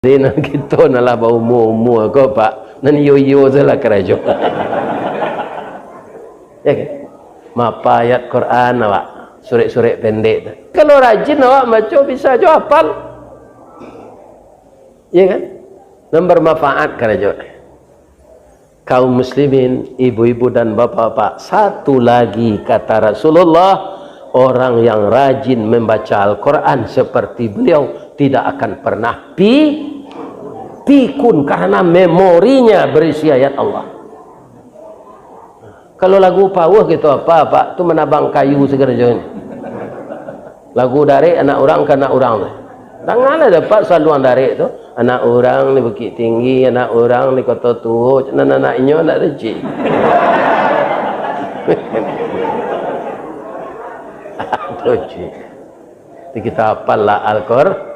Nan kita nalah bau umur ko pak nan yo salah kerajo. Ya kan? Mapa ayat Quran awak, surek-surek pendek tu. Kalau rajin awak baca bisa jo hafal. Ya kan? Dan bermanfaat kerajo. Kaum muslimin, ibu-ibu dan bapak-bapak, satu lagi kata Rasulullah, orang yang rajin membaca Al-Quran seperti beliau tidak akan pernah pikun karena memorinya berisi ayat Allah. Kalau lagu pawah gitu apa pak tu menabang kayu segala jenis. Lagu dari anak orang ke anak orang tu. Tangan ada pak saluan dari tu. Anak orang ni Bukit Tinggi, anak orang ni Kota Tua, anak-anaknya nak rezeki. Aduh, kita hafal lah Al-Quran.